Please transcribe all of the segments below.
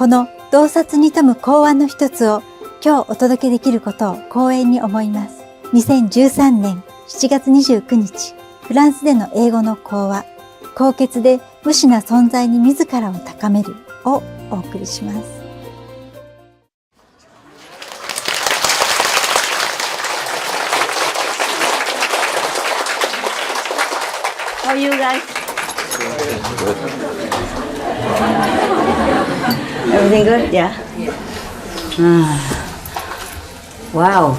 この洞察に富む講話の一つを今日お届けできることを光栄に思います。2013年7月29日、フランスでの英語の講話、高潔で無私な存在に自らを高めるをお送りします。How are you guys? Everything good? Yeah? Wow.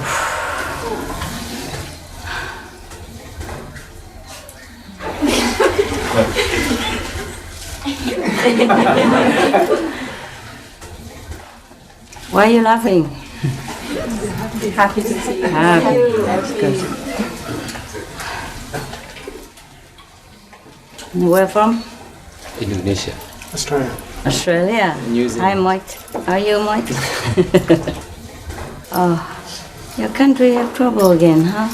Why are you laughing? Happy to see you. Happy. That's good. Where from? Indonesia. Australia. Australia. New Zealand. Hi, Moit. Are you Moit? Oh, your country have trouble again, huh?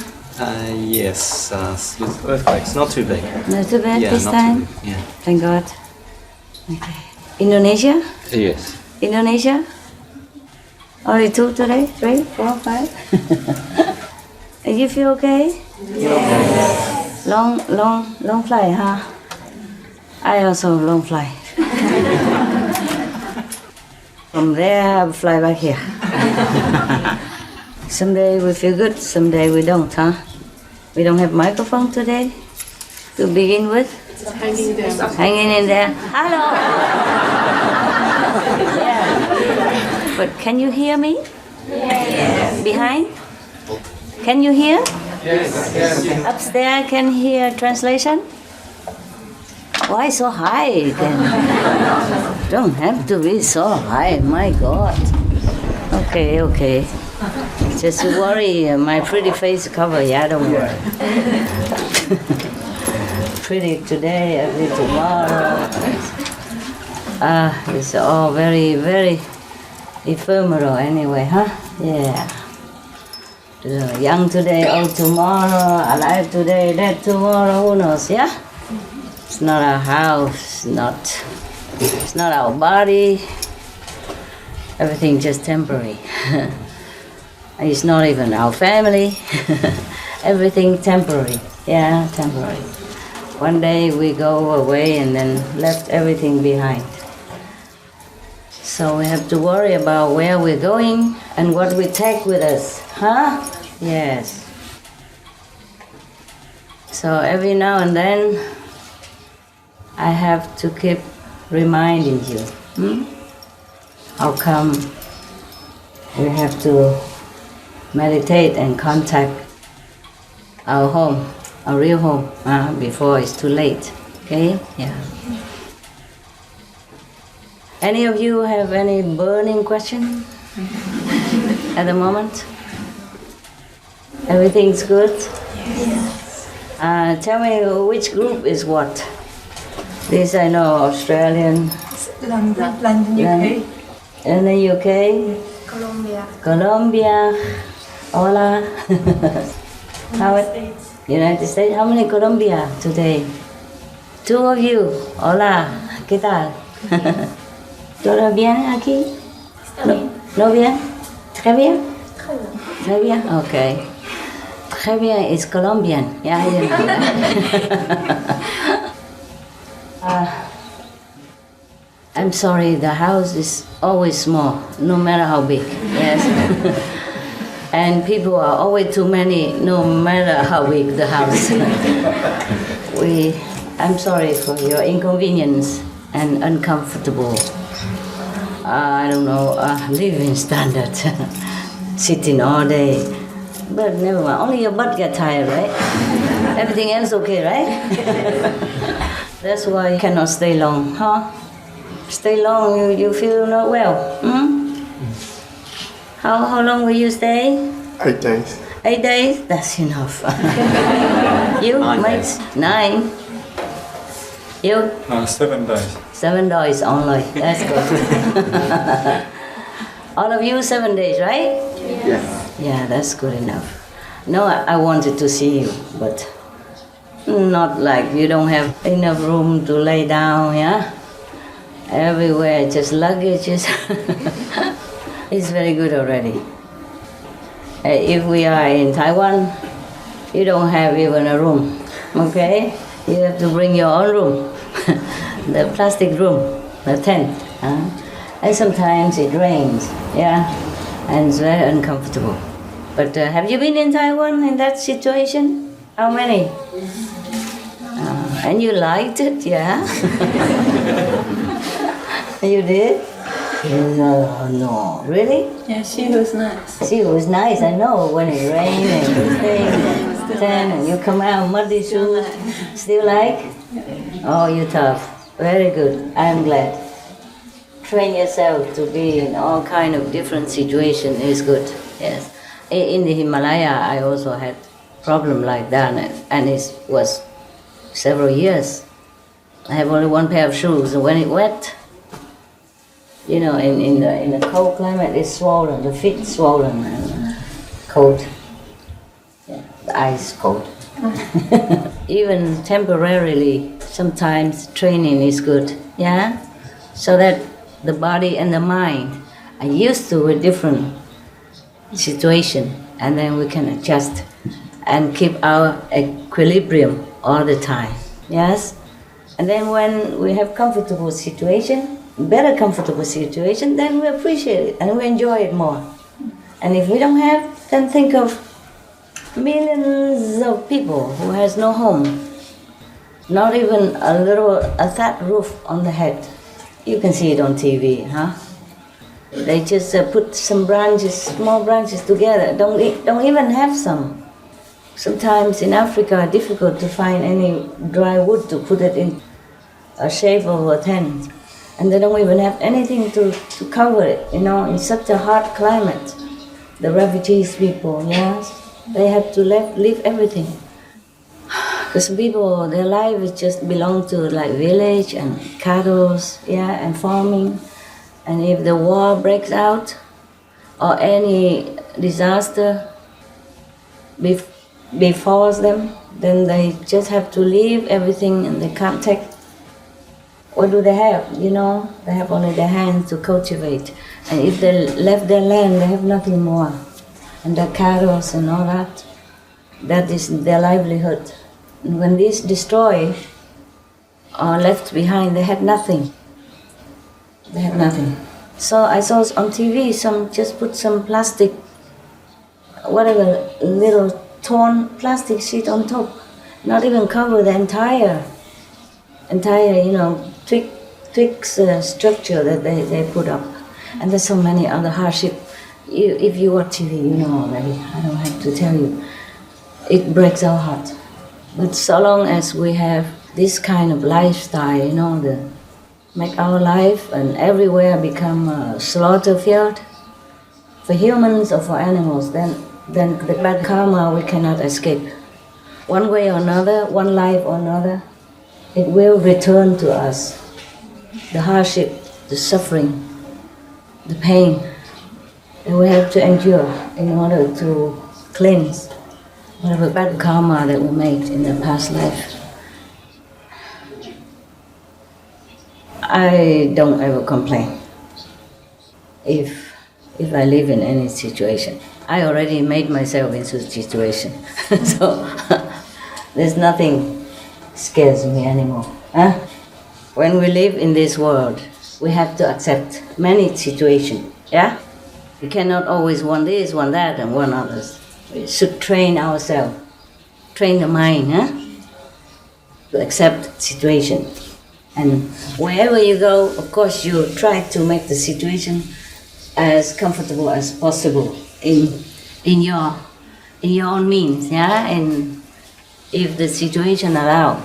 Yes, with earthquakes, not too big. Not too bad Yeah, this not time? too big. Yeah. Thank God. Okay. Indonesia? Yes. Indonesia? Only 2 today? 3, 4, 5? You feel okay? Yes. Long flight, huh? I also long flight. From there, I fly back here. Someday we feel good, someday we don't, huh? We don't have microphone today to begin with. Just hanging down. Hanging in there. Hello. Yeah. But can you hear me? Yes. Behind? Can you hear? Yes. Upstairs can hear translation? Why so high then? Don't have to be so high, my God. Okay. Just worry, my pretty face cover, yeah, don't worry. Pretty today, ugly tomorrow. It's all very, very ephemeral anyway, huh? Yeah. Young today, old tomorrow, alive today, dead tomorrow, who knows, yeah? It's not our house, it's not our body. Everything just temporary. It's not even our family. Everything temporary. Yeah, temporary. One day we go away and then left everything behind. So we have to worry about where we're going and what we take with us. Huh? Yes. So every now and then I have to keep reminding you. How come we have to meditate and contact our home, our real home, before it's too late. Okay? Yeah. Any of you have any burning question at the moment? Everything's good? Yes. Tell me which group is what? This I know, Australian. London, UK. In the UK? Colombia. Hola. United States. How many Colombia today? 2 of you. Hola. ¿Qué tal? ¿Todo bien aquí? No bien? Très bien? Très bien. Okay. Très bien is Colombian. Yeah, I didn't know that. I'm sorry, the house is always small, no matter how big. Yes. And people are always too many, no matter how big the house. I'm sorry for your inconvenience and uncomfortable, I don't know, living standard. Sitting all day. But never mind, only your butt get tired, right? Everything else okay, right? That's why you cannot stay long, huh? Stay long, you feel not well. How long will you stay? 8 days. 8 days? That's enough. You, 9 mates? days. 9. You? 7 days. 7 days only. That's good. All of you 7 days, right? Yes. Yeah, that's good enough. No, I wanted to see you, but not like you don't have enough room to lay down, yeah? everywhere, just luggages. It's very good already. If we are in Taiwan, you don't have even a room, okay? You have to bring your own room, the plastic room, the tent. And sometimes it rains, yeah, and it's very uncomfortable. But have you been in Taiwan in that situation? How many? And you liked it, yeah? You did? No. Really? Yeah, she was nice. See, it was nice, I know, when it rained and everything, and you come out muddy shoes. Still like? Oh, you're tough. Very good. I'm glad. Train yourself to be in all kind of different situations is good. Yes. In the Himalaya, I also had problem like that, and it was several years. I have only one pair of shoes, and when it wet, you know, in the cold climate, it's swollen, the feet swollen and cold. Yeah, the ice cold. Even temporarily, sometimes training is good, yeah? So that the body and the mind are used to a different situation, and then we can adjust and keep our equilibrium all the time, yes? And then when we have comfortable situation, better comfortable situation, then we appreciate it and we enjoy it more. And if we don't have, then think of millions of people who has no home, not even a thatch roof on the head. You can see it on TV, huh? They just put some branches, small branches together, don't even have some. Sometimes in Africa, it's difficult to find any dry wood to put it in a shape of a tent. And they don't even have anything to cover it, you know, in such a hot climate. The refugees people, yes, they have to leave everything. Because people, their life is just belong to like village and cattle, yeah, and farming. And if the war breaks out or any disaster befalls them, then they just have to leave everything and they can't take. What do they have? You know, they have only their hands to cultivate. And if they left their land, they have nothing more. And their cattle and all that, that is their livelihood. And when these destroy or left behind, they had nothing. They had nothing. So I saw on TV, some just put some plastic, whatever, little torn plastic sheet on top. Not even cover the entire, you know, twig structure that they put up. And there's so many other hardship. If you watch TV, you know already. I don't have to tell you. It breaks our heart. But so long as we have this kind of lifestyle, you know, make our life and everywhere become a slaughter field for humans or for animals, then the bad karma we cannot escape. One way or another, one life or another, it will return to us. The hardship, the suffering, the pain that we have to endure in order to cleanse whatever bad karma that we made in the past life. I don't ever complain if I live in any situation. I already made myself into a situation, so there's nothing scares me anymore. Huh? When we live in this world, we have to accept many situations. Yeah, we cannot always want this, want that, and want others. We should train ourselves, train the mind, huh? To accept situation. And wherever you go, of course, you try to make the situation as comfortable as possible in your own means, yeah. And if the situation allows,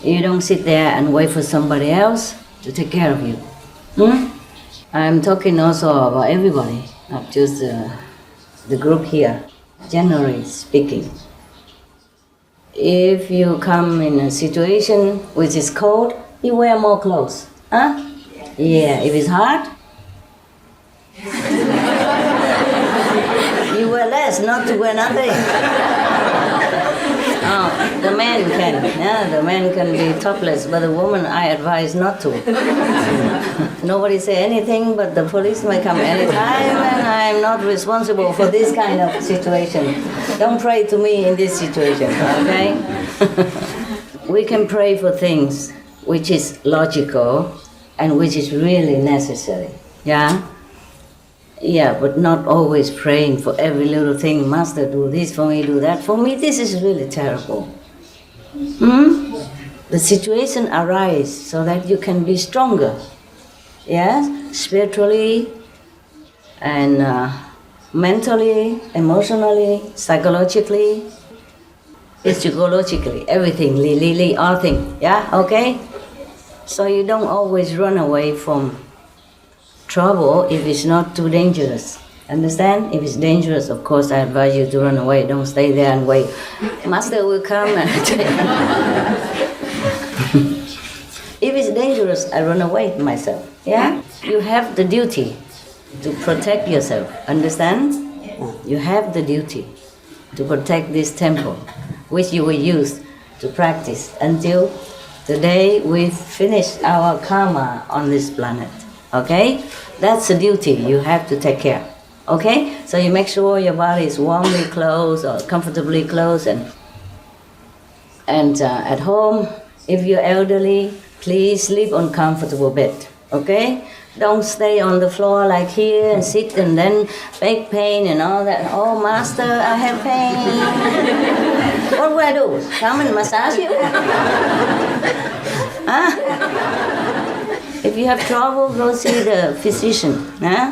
you don't sit there and wait for somebody else to take care of you. I'm talking also about everybody, not just the group here. Generally speaking, if you come in a situation which is cold, you wear more clothes, huh? Yeah. If it's hot, you wear less, not to wear nothing. Oh, the man can. Yeah, the man can be topless, but the woman I advise not to. Nobody say anything, but the police may come anytime, and I'm not responsible for this kind of situation. Don't pray to me in this situation, okay? We can pray for things which is logical and which is really necessary. Yeah? Yeah, but not always praying for every little thing. Master, do this for me, do that for me. This is really terrible. The situation arises so that you can be stronger. Yes, spiritually and mentally, emotionally, psychologically, physiologically, everything, all things. Yeah, okay? So you don't always run away from trouble if it's not too dangerous. Understand? If it's dangerous, of course, I advise you to run away. Don't stay there and wait. Master will come and take If it's dangerous, I run away myself. Yeah? You have the duty to protect yourself. Understand? You have the duty to protect this temple, which you will use to practice until the day we finish our karma on this planet. Okay? That's the duty you have to take care. Okay? So you make sure your body is warmly clothed or comfortably clothed, and at home, if you're elderly, please sleep on comfortable bed. Okay? Don't stay on the floor like here and sit and then fake pain and all that. Oh, master, I have pain. What will I do? Come and massage you? Huh? If you have trouble, go see the physician. Huh?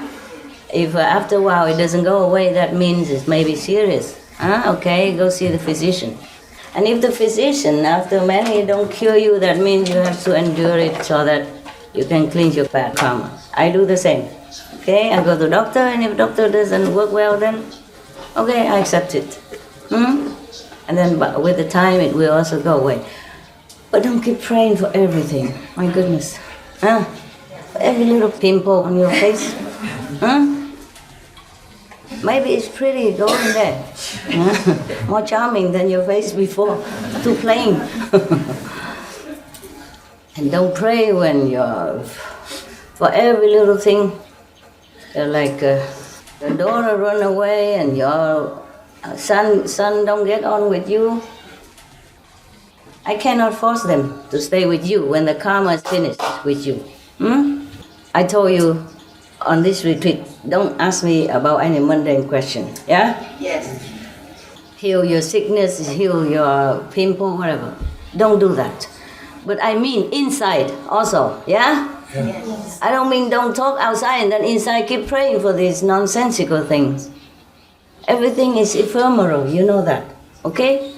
If after a while it doesn't go away, that means it may be serious. Huh? Okay, go see the physician. And if the physician, after many, don't cure you, that means you have to endure it so that you can cleanse your bad karma. I do the same. Okay, I go to the doctor, and if doctor doesn't work well, then okay, I accept it. And then with the time, it will also go away. But don't keep praying for everything. My goodness. For every little pimple on your face. Maybe it's pretty, go in there. More charming than your face before. Too plain. And don't pray when you're, for every little thing. You're like your daughter run away and your son don't get on with you. I cannot force them to stay with you when the karma is finished with you. I told you on this retreat, don't ask me about any mundane question. Yeah? Yes. Heal your sickness, heal your pimple, whatever. Don't do that. But I mean inside also. Yeah? Yes. I don't mean don't talk outside and then inside keep praying for these nonsensical things. Everything is ephemeral, you know that. Okay?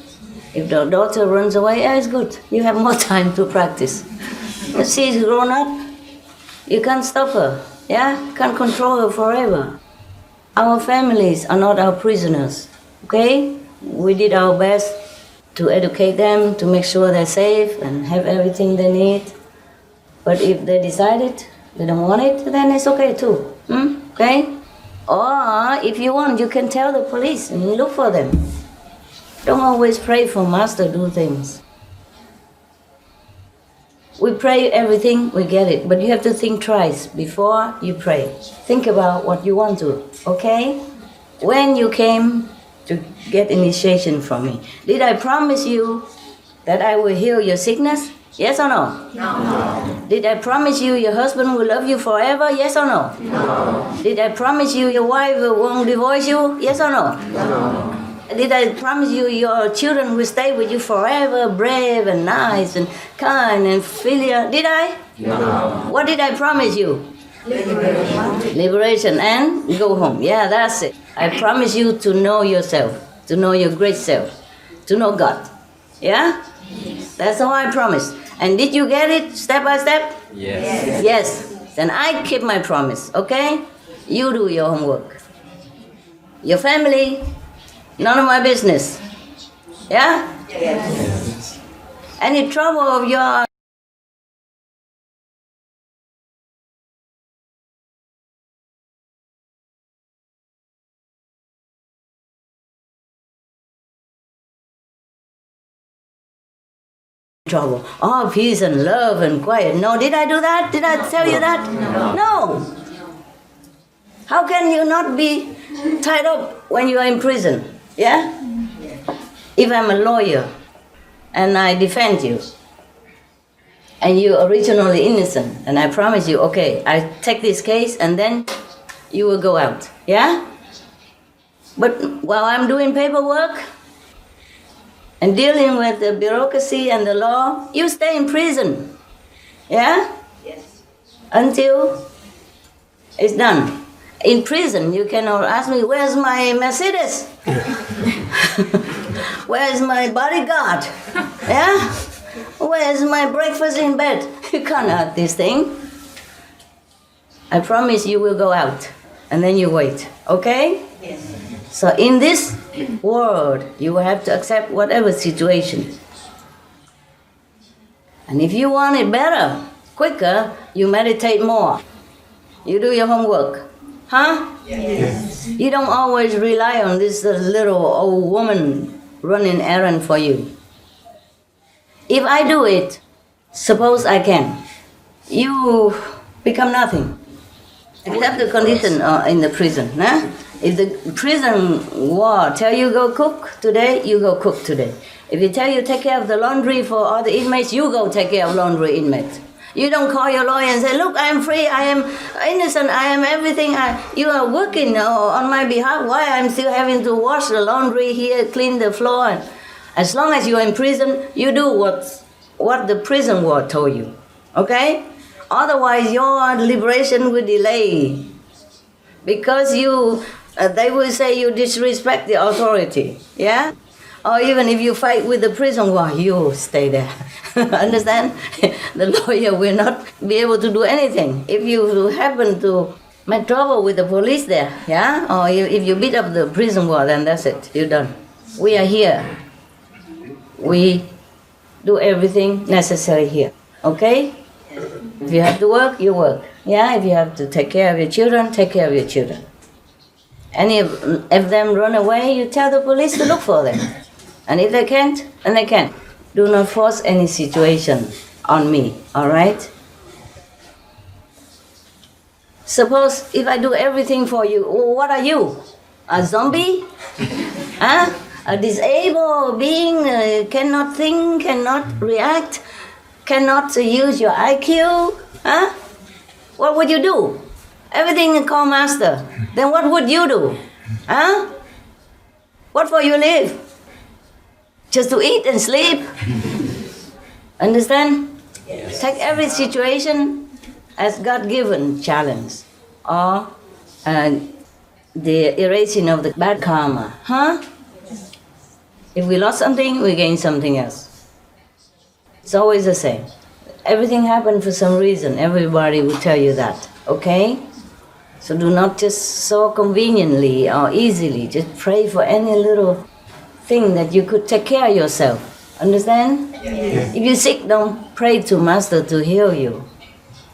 If the daughter runs away, it's good. You have more time to practice. But she's grown up. You can't stop her. Yeah? Can't control her forever. Our families are not our prisoners. Okay? We did our best to educate them, to make sure they're safe and have everything they need. But if they decided they don't want it, then it's okay too. Okay? Or if you want, you can tell the police and look for them. Don't always pray for master do things. We pray everything, we get it, but you have to think twice before you pray. Think about what you want to, okay? When you came to get initiation from me, did I promise you that I will heal your sickness? Yes or no? No. Did I promise you your husband will love you forever? Yes or no? No. Did I promise you your wife won't divorce you? Yes or no? No. Did I promise you your children will stay with you forever, brave and nice and kind and filial? Did I? No. What did I promise you? Liberation. Liberation and go home. Yeah, that's it. I promise you to know yourself, to know your great self, to know God. Yeah? That's all I promised. And did you get it step by step? Yes. Yes. Then I keep my promise, okay? You do your homework. Your family, none of my business. Yeah? Yes. Any trouble of your trouble. Oh, peace and love and quiet. No, did I do that? Did I tell you that? No. How can you not be tied up when you are in prison? Yeah? If I'm a lawyer and I defend you, and you're originally innocent, and I promise you, okay, I take this case and then you will go out. Yeah? But while I'm doing paperwork and dealing with the bureaucracy and the law, you stay in prison. Yeah? Yes. Until it's done. In prison, you cannot ask me, where's my Mercedes? Where's my bodyguard? Yeah? Where's my breakfast in bed? You can't ask this thing. I promise you will go out, and then you wait. Okay? Yes. So in this world, you will have to accept whatever situation. And if you want it better, quicker, you meditate more. You do your homework. Huh? Yes. You don't always rely on this little old woman running errand for you. If I do it, suppose I can, you become nothing. Except the condition in the prison. Huh? If the prison ward tell you go cook today, you go cook today. If you tell you take care of the laundry for all the inmates, you go take care of laundry inmates. You don't call your lawyer and say, look, I am free, I am innocent, I am everything. You are working on my behalf. Why I'm still having to wash the laundry here, clean the floor? As long as you are in prison, you do what the prison ward told you. Okay? Otherwise, your liberation will delay. Because they will say you disrespect the authority. Yeah? Or even if you fight with the prison ward, you stay there. Understand? The lawyer will not be able to do anything. If you happen to make trouble with the police there, yeah? Or if you beat up the prison ward, then that's it. You're done. We are here. We do everything necessary here. Okay? If you have to work, you work. Yeah? If you have to take care of your children, take care of your children. Any of them run away, you tell the police to look for them. And if they can't, then they can't. Do not force any situation on me, all right? Suppose if I do everything for you, what are you? A zombie? Huh? A disabled being, cannot think, cannot react, cannot use your IQ? Huh? What would you do? Everything is called master. Then what would you do? Huh? What for you live? Just to eat and sleep? Understand? Yes. Take every situation as God-given challenge, or the erasing of the bad karma. Huh? If we lost something, we gain something else. It's always the same. Everything happened for some reason. Everybody will tell you that. Okay? So do not just so conveniently or easily just pray for any little thing that you could take care of yourself. Understand? Yes. If you're sick, don't pray to Master to heal you.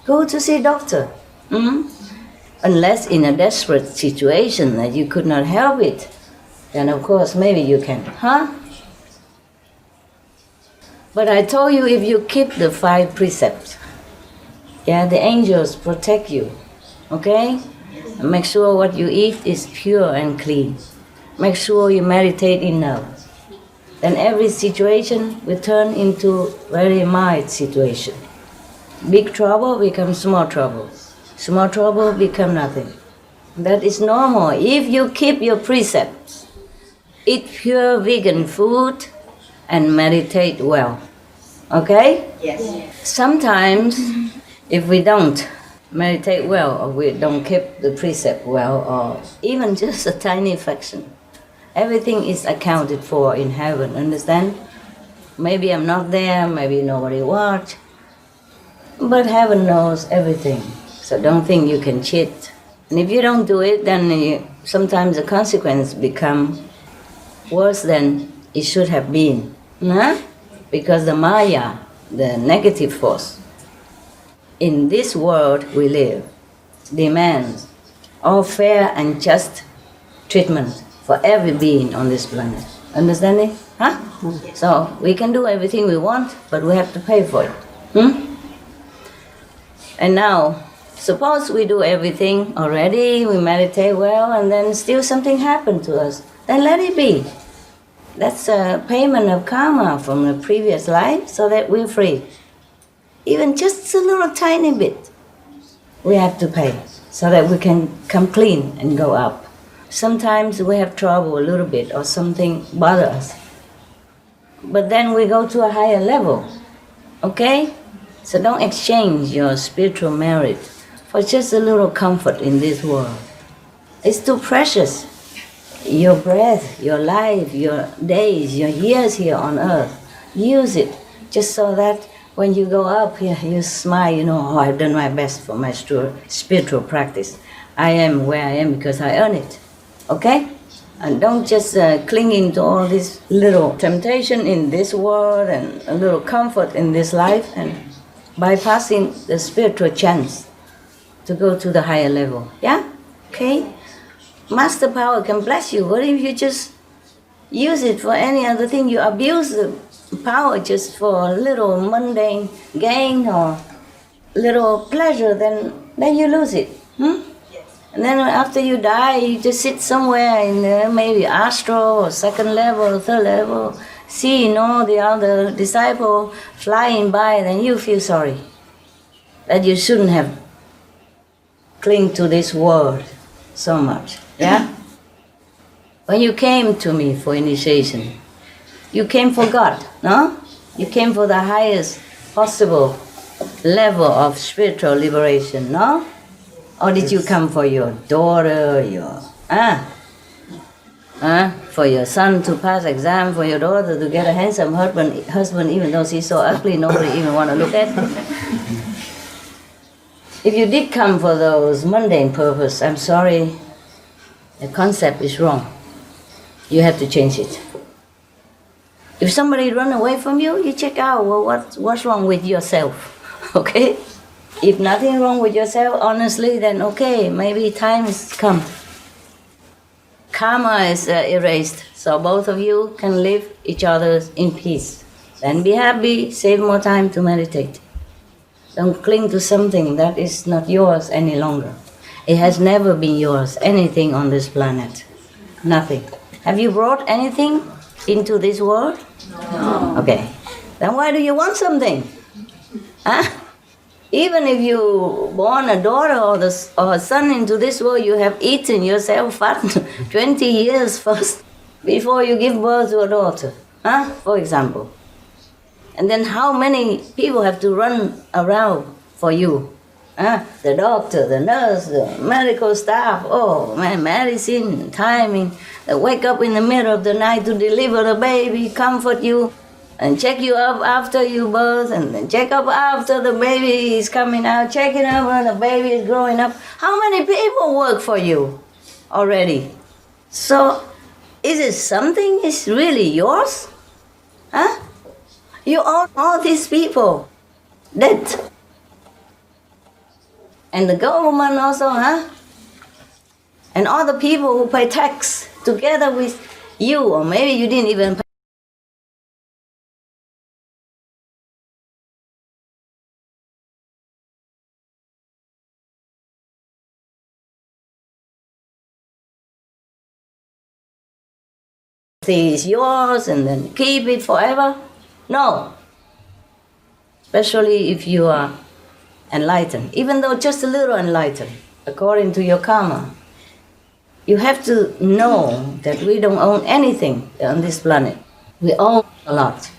Go to see a doctor. Unless in a desperate situation that you could not help it, then of course maybe you can. Huh? But I told you, if you keep the 5 precepts, yeah, the angels protect you. Okay? And make sure what you eat is pure and clean. Make sure you meditate enough. Then every situation will turn into very mild situation. Big trouble becomes small trouble. Small trouble becomes nothing. That is normal. If you keep your precepts, eat pure vegan food and meditate well. Okay? Yes. Sometimes, if we don't meditate well, or we don't keep the precept well, or even just a tiny fraction, everything is accounted for in heaven, understand? Maybe I'm not there, maybe nobody watch, but heaven knows everything. So don't think you can cheat. And if you don't do it, then sometimes the consequence become worse than it should have been. Huh? Because the Maya, the negative force, in this world we live, demands all fair and just treatment for every being on this planet. Understanding? Huh? So we can do everything we want, but we have to pay for it. And now, suppose we do everything already, we meditate well, and then still something happened to us. Then let it be. That's a payment of karma from the previous life, so that we're free. Even just a little tiny bit, we have to pay, so that we can come clean and go up. Sometimes we have trouble a little bit, or something bothers us. But then we go to a higher level, okay? So don't exchange your spiritual merit for just a little comfort in this world. It's too precious. Your breath, your life, your days, your years here on earth, use it just so that when you go up here, you smile, you know, oh, I've done my best for my spiritual practice. I am where I am because I earn it, okay? And don't just cling into all this little temptation in this world and a little comfort in this life and bypassing the spiritual chance to go to the higher level. Yeah? Okay? Master power can bless you. What if you just use it for any other thing? You abuse the power just for a little mundane gain or little pleasure, then you lose it. And then after you die, you just sit somewhere in maybe astral or second level or third level, seeing all the other disciples flying by, then you feel sorry that you shouldn't have clung to this world so much. Yeah? When you came to me for initiation, you came for God, no? You came for the highest possible level of spiritual liberation, no? Or did you come for your daughter, for your son to pass exam, for your daughter to get a handsome husband even though she's so ugly, nobody even want to look at? If you did come for those mundane purposes, I'm sorry, the concept is wrong. You have to change it. If somebody run away from you, you check out, well, what's wrong with yourself, okay? If nothing wrong with yourself, honestly, then okay, maybe time has come. Karma is erased, so both of you can live each other in peace. Then be happy, save more time to meditate. Don't cling to something that is not yours any longer. It has never been yours, anything on this planet. Nothing. Have you brought anything into this world? No. Okay. Then why do you want something? Huh? Even if you born a daughter or a son into this world, you have eaten yourself fat 20 years first before you give birth to a daughter, for example. And then how many people have to run around for you? The doctor, the nurse, the medical staff, oh man, medicine, timing, they wake up in the middle of the night to deliver the baby, comfort you, and check you up after you birth, and then check up after the baby is coming out, checking up when the baby is growing up. How many people work for you already? So, is it something is really yours? You own all these people, debt. And the government also, And all the people who pay tax together with you, or maybe you didn't even pay. Is yours and then keep it forever? No. Especially if you are enlightened, even though just a little enlightened, according to your karma. You have to know that we don't own anything on this planet. We own a lot.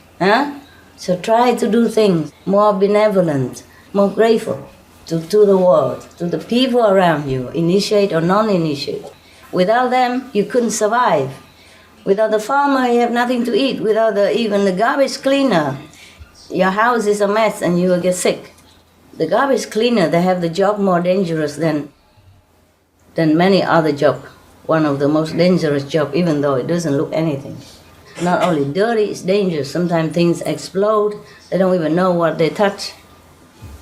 So try to do things more benevolent, more grateful to the world, to the people around you, initiate or non-initiate. Without them, you couldn't survive. Without the farmer, you have nothing to eat. Without even the garbage cleaner, your house is a mess and you will get sick. The garbage cleaner, they have the job more dangerous than many other jobs. One of the most dangerous jobs, even though it doesn't look anything. Not only dirty, it's dangerous. Sometimes things explode. They don't even know what they touch.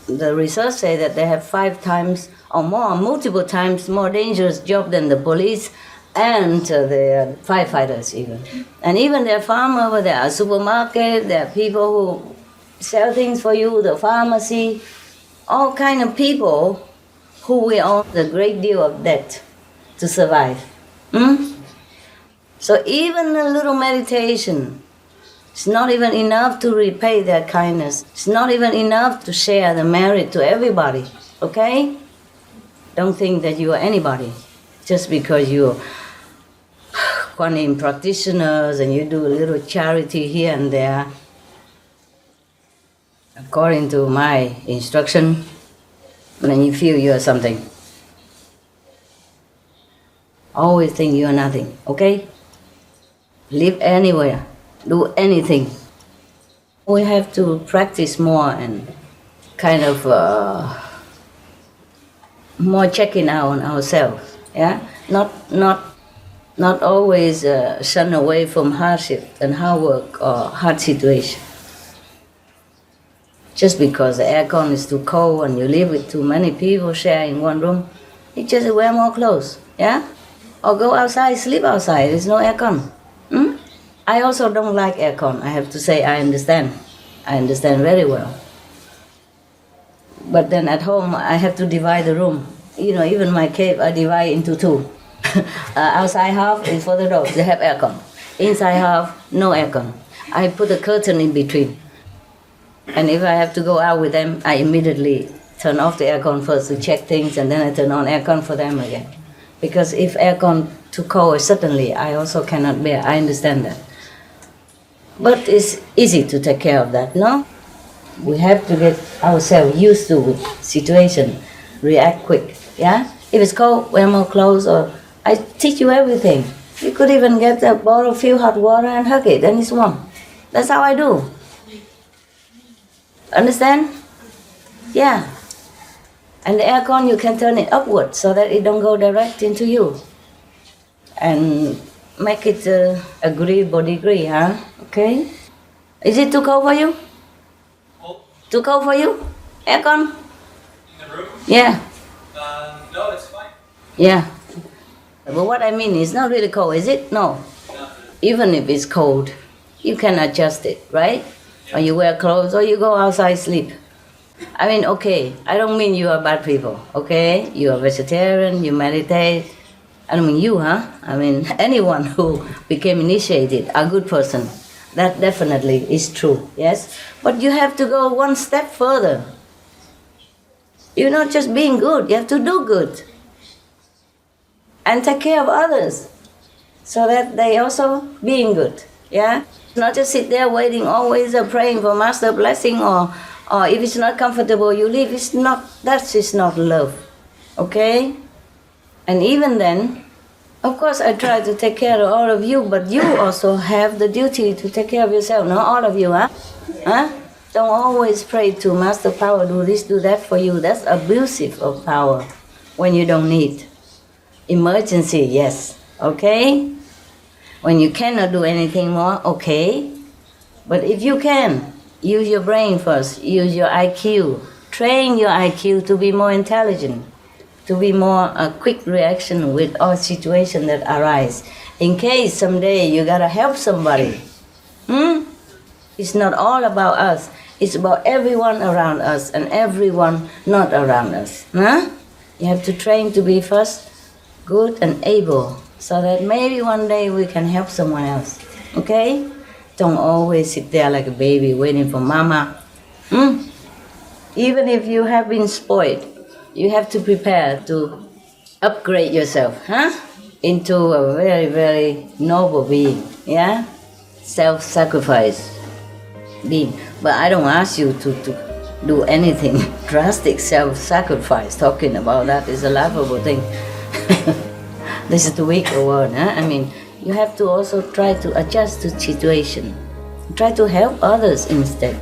The research say that they have 5 times or more, multiple times more dangerous job than the police and the firefighters even. And even there are farmers, there are supermarkets, there are people who sell things for you, the pharmacy, all kind of people who we owe a great deal of debt to survive. So even a little meditation, it's not even enough to repay their kindness. It's not even enough to share the merit to everybody, okay? Don't think that you are anybody just because you're Kuan Yin practitioners and you do a little charity here and there. According to my instruction, then you feel you are something. Always think you are nothing, okay? Live anywhere, do anything. We have to practice more and kind of more checking out on ourselves, yeah? Not always shun away from hardship and hard work or hard situation. Just because the aircon is too cold and you live with too many people sharing one room, you just wear more clothes, yeah? Or go outside, sleep outside, there's no aircon. I also don't like aircon, I have to say, I understand. I understand very well. But then at home, I have to divide the room. You know, even my cave, I divide into two. Outside half is for the dogs, they have aircon. Inside half, no aircon. I put a curtain in between. And if I have to go out with them, I immediately turn off the aircon first to check things, and then I turn on aircon for them again. Because if aircon too cold suddenly, I also cannot bear. I understand that. But it's easy to take care of that, no? We have to get ourselves used to the situation, react quick, yeah? If it's cold, wear more clothes, or I teach you everything. You could even get a bottle, fill hot water and hug it, then it's warm. That's how I do. Understand? Yeah. And the aircon, you can turn it upward so that it don't go direct into you. And make it agreeable degree, huh? Okay? Is it too cold for you? Too cold for you? Aircon? In the room? Yeah. No, it's fine. Yeah. But what I mean is not really cold, is it? No. Even if it's cold, you can adjust it, right? Or you wear clothes, or you go outside sleep. I mean, okay, I don't mean you are bad people, okay? You are vegetarian, you meditate. I don't mean you, huh? I mean anyone who became initiated, a good person. That definitely is true, yes? But you have to go one step further. You're not just being good, you have to do good. And take care of others, so that they also being good, yeah? Not just sit there waiting, always praying for master blessing, or if it's not comfortable, you leave. It's not, that is not love, okay? And even then, of course, I try to take care of all of you, but you also have the duty to take care of yourself, not all of you, huh? Don't always pray to master power, do this, do that for you. That's abusive of power when you don't need. Emergency, yes, okay? When you cannot do anything more, okay? But if you can, use your brain first, use your IQ. Train your IQ to be more intelligent, to be more quick reaction with all situations that arise. In case someday you gotta help somebody. It's not all about us. It's about everyone around us and everyone not around us. Huh? You have to train to be first good and able, so that maybe one day we can help someone else, okay? Don't always sit there like a baby waiting for mama. Even if you have been spoiled, you have to prepare to upgrade yourself, huh? Into a very, very noble being, yeah? Self-sacrifice being. But I don't ask you to do anything drastic, self-sacrifice. Talking about that is a laughable thing. This is the weaker word, huh? I mean, you have to also try to adjust to situation. Try to help others instead.